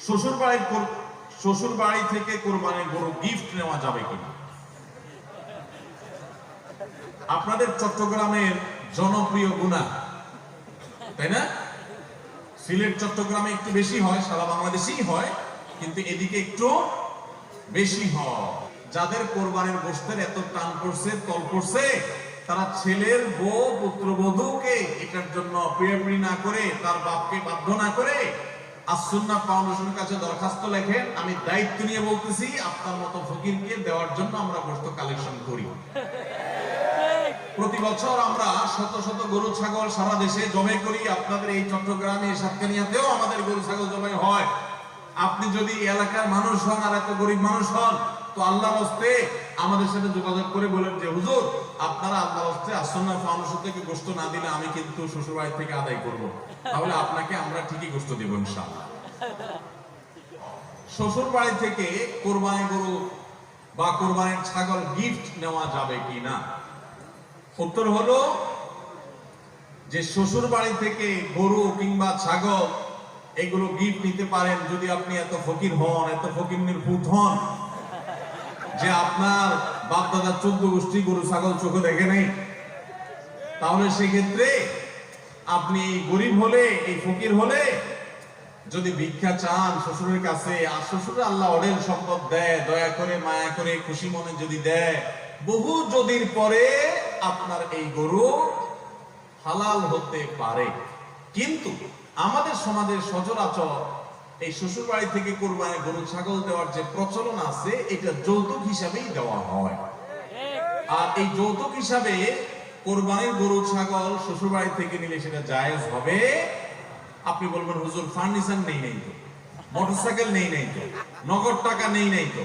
শ্বশুর বাড়ি থেকে কোরবানির গরু গিফট নেওয়া যাবে কিনা? আপনাদের চট্টগ্রামের জনপ্রিয় গুনাহ, তাই না? সিলেট চট্টগ্রামে একটু বেশি হয়, সারা বাংলাদেশেই হয়, কিন্তু এদিকে একটু বেশি হয়। যাদের কোরবানির গোশতের এত টান পড়ছে, তল পড়ছে, তারা ছেলের বউ পুত্রবধূকে এটার জন্য প্রিয়াপ্রি না করে, তার বাপকে বাধ্য না করে আস-সুন্নাহ ফাউন্ডেশনের কাছে দরখাস্ত লেখেন, আমি দায়িত্ব নিয়ে বলতেছি আপনার মতো ফকিরকে দেওয়ার জন্য আমরা গোশত কালেকশন করি। প্রতি বছর আমরা শত শত গরু ছাগল সারা দেশে জবাই করি। আপনাদের এই চট্টগ্রামে সাতকানিয়াতেও আমাদের গরু ছাগল জবাই হয়। আপনি যদি এলাকার মানুষ হন আর এত গরিব মানুষ হন, তো আল্লাহর হস্তে আমাদের সাথে যোগাযোগ করে বলেন যে হুজুর, আপনারা আল্লাহর হস্তে আস-সুন্নাহ ফাউন্ডেশন থেকে গোশত না দিলে আমি কিন্তু শ্বশুর বাড়ি থেকে আদায় করব, তাহলে আপনাকে আমরা ঠিকই গোশত দেব ইনশাআল্লাহ। শ্বশুর বাড়ি থেকে কোরবানি গরু বা কোরবানির ছাগল গিফট নেওয়া যাবে কিনা? উত্তর হলো যে শ্বশুর বাড়ি থেকে গরু কিংবা ছাগল এগুলো গিফট নিতে পারেন যদি আপনি এত ফকির হন, এত ফকিরনির পুত হন যে আপনার বাপ দাদা 14 গোষ্ঠী গরু ছাগল চোখে দেখে নেই। তাহলে সেক্ষেত্রে আপনি গরিব হলে, এই ফকির হলে যদি ভিক্ষা চান শ্বশুরের কাছে, আর শ্বশুর আল্লাহ অঢেল সম্পদ দেয়, দয়া করে মায়া করে খুশি মনে যদি দেয়, বহু যদির পরে আপনার এই গরু হালাল হতে পারে। কিন্তু আমাদের সমাজের সচরাচর এই শ্বশুর বাড়ি থেকে কোরবানি গরু ছাগল দেওয়ার যে প্রচলন আছে, এটা যৌতুক হিসাবেই দেওয়া হয়। আর এই যৌতুক হিসাবে কোরবানির গরু ছাগল শ্বশুর বাড়ি থেকে নিলে সেটা জায়েজ হবে। আপনি বলবেন হুজুর ফার্নিচার নেই তো, মোটরসাইকেল নেই তো, নগদ টাকা নেই তো,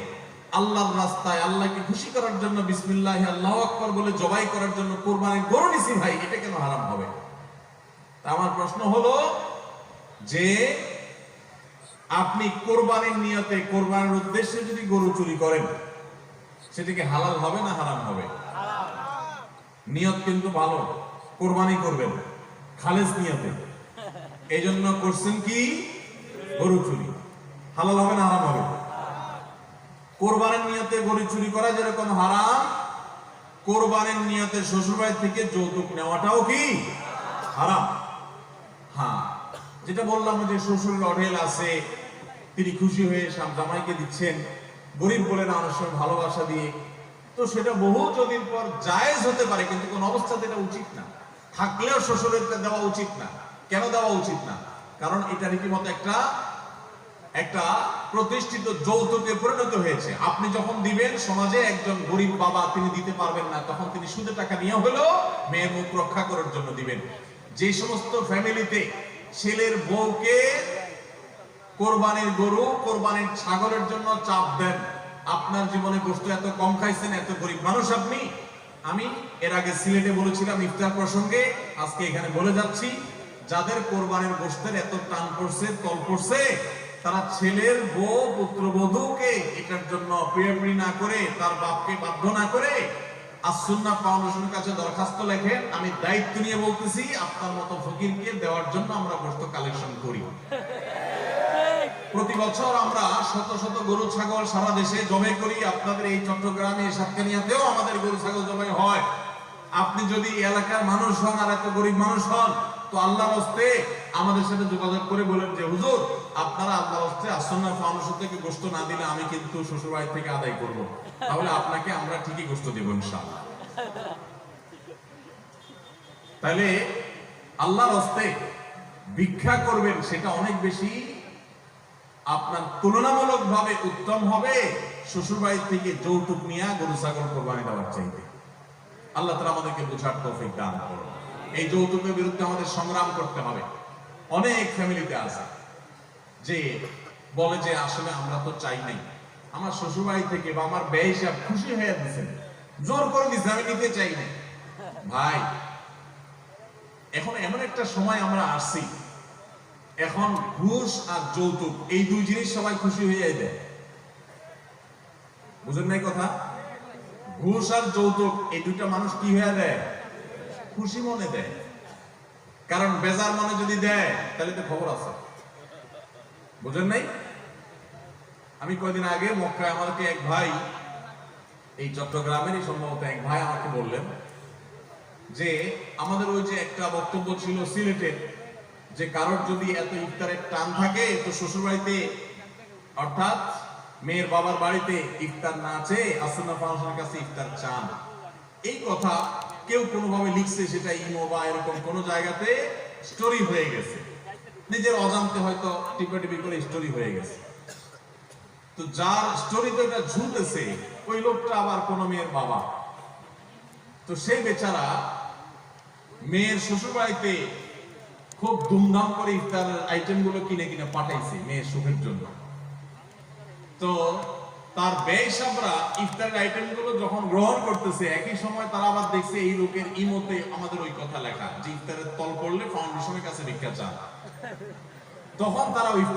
আল্লাহর রাস্তায় আল্লাহকে খুশি করার জন্য বিসমিল্লাহ আল্লাহু আকবার বলে জবাই করার জন্য কোরবানির গরু নিছি ভাই, এটা কেন হারাম হবে? তা আমার প্রশ্ন হলো যে আপনি কোরবানির নিয়তে, কোরবানির উদ্দেশ্যে যদি গরু চুরি করেন, সেটা কি হালাল হবে না হারাম হবে? নিয়ত কিন্তু ভালো, কোরবানি করবেন খালেস নিয়তে, এই জন্য করছেন কি গরু চুরি, হালাল হবে না হারাম হবে? কোরবানির নিয়তে গরু চুরি করা যেরকম হারাম, কোরবানির নিয়তে শ্বশুরবাড়ি থেকে যৌতুক নেওয়াটাও কি হারাম। হ্যাঁ, যেটা বললাম যে শ্বশুরের অঢেল আছে, তিনি খুশি হয়ে জামাইকে দিচ্ছেন, গরিব বলে না অনেক সময় ভালোবাসা দিয়ে, তো সেটা বহু যদিন পর জায়েজ হতে পারে, কিন্তু কোন অবস্থাতে এটা উচিত না। থাকলেও শ্বশুরের দেওয়া উচিত না। কেন দেওয়া উচিত না? কারণ এটা রীতিমতো একটা প্রতিষ্ঠিত যৌতুকে পরিণত হয়েছে। আপনি যখন দিবেন, সমাজে একজন গরিব বাবা তিনি দিতে পারবেন না, তখন তিনি সুদে টাকা নিয়ে হলেও মেয়ের মুখ রক্ষা করার জন্য দিবেন। যে সমস্ত ফ্যামিলিতে ছেলের বউকে কোরবানির গরু, কোরবানির ছাগলের জন্য চাপ দেন, আপনার জীবনে গোশত এত কম খাইছেন, এত গরিব মানুষ আপনি। আমি এর আগে সিলেটে বলেছিলাম ইফতার প্রসঙ্গে, আজকে এখানে বলে যাচ্ছি, যাদের কোরবানির গোশতের এত টান পড়ছে, তল পড়ছে, তারা ছেলের বউ পুত্রবধূকে এটার জন্য প্রিয়াপ্রি না করে, তার বাপকে বাধ্য না করে আস-সুন্নাহ ফাউন্ডেশনের কাছে দরখাস্ত লেখেন, আমি দায়িত্ব নিয়ে বলতেছি আপনার মতো ফকিরকে দেওয়ার জন্য আমরা গোশত কালেকশন করি। প্রতি বছর আমরা শত শত গরু ছাগল সারা দেশে জবাই করি। আপনাদের এই চট্টগ্রামে সাতকানিয়াতেও আমাদের গরু ছাগল জবাই হয়। আপনি যদি এলাকার মানুষ হন আর এত গরিব মানুষ হন, তো আল্লাহর হস্তে আমাদের সাথে যোগাযোগ করে বলেন যে হুজুর, আপনারা আল্লাহর হস্তে আস-সুন্নাহ ফাউন্ডেশন থেকে গোশত না দিলে আমি কিন্তু শ্বশুর বাড়ি থেকে আদায় করব, তাহলে আপনাকে আমরা ঠিকই গোশত দেব ইনশাআল্লাহ। তাহলে আল্লাহর হস্তে ভিক্ষা করবেন, সেটা অনেক বেশি আপনার তুলনামূলক ভাবে উত্তম হবে শ্বশুর বাড়ি থেকে যৌতুক নিয়ে গরু ছাগল কোরবানি দেওয়ার চাইতে। আল্লাহ তাআলা আমাদেরকে বুঝার তৌফিক দান করুন। এই যৌতুকের বিরুদ্ধে আমাদের সংগ্রাম করতে হবে। অনেক ফ্যামিলিতে আছে যে বলে যে আসলে আমরা তো চাই নাই, আমার শ্বশুর বাড়ি থেকে বা আমার ব্যয় হিসাব খুশি হয়ে দিচ্ছেন, জোর করে দিচ্ছে, আমি নিতে চাই না। ভাই, এখন এমন একটা সময় আমরা আসছি, এখন ঘুষ আর যৌতুক এই দুই জিনিস সবাই খুশি হয়ে দেয়। বুঝেন নাই কথা? ঘুষ আর যৌতুক এই দুইটা মানুষ কি হয়ে দেয়? খুশি মনে দেয়। কারণ বেজার মনে যদি দেয় তাহলে তো খবর আছে। বুঝেন নাই? আমি কয়েকদিন আগে মক্কায় আমাকে এক ভাই, এই চট্টগ্রামেরই সম্ভবত এক ভাই আমাকে বললেন যে আমাদের ওই যে একটা বক্তব্য ছিল সিলেটের, যে কারোর যদি এত ইফতারের টান থাকে তো শ্বশুর বাড়িতে অর্থাৎ মেয়ের বাবার বাড়িতে ইফতার না চেয়ে আসন্না ফাউন্ডেশনের কাছে ইফতার চান। এই কথা কেউ কোনোভাবে লিখছে, সেটা ইমো বা এরকম কোনো জায়গাতে স্টোরি হয়ে গেছে, নিজের অজান্তে হয়তো টিপাটিপি করে স্টোরি হয়ে গেছে। তো যার স্টোরিতে এটা ঝুলতেছে ওই লোকটা আবার কোন মেয়ের বাবা। তো সেই বেচারা মেয়ের শ্বশুর বাড়িতে খুব ধুমধাম করে ইফতারের আইটেম গুলো কিনে কিনে পাঠাইছে মেয়ের সুখের জন্য। তো তার ব্যয়সাবরা ইফতারের আইটেম গুলো যখন গ্রহণ করতেছে, একই সময় তারা আবার দেখছে এই লোকের ইমোতে আমাদের ওই কথা লেখা যে ইফতারের তল পড়লে ফাউন্ডেশনের কাছে ভিক্ষা চান। তখন তারা ইফতার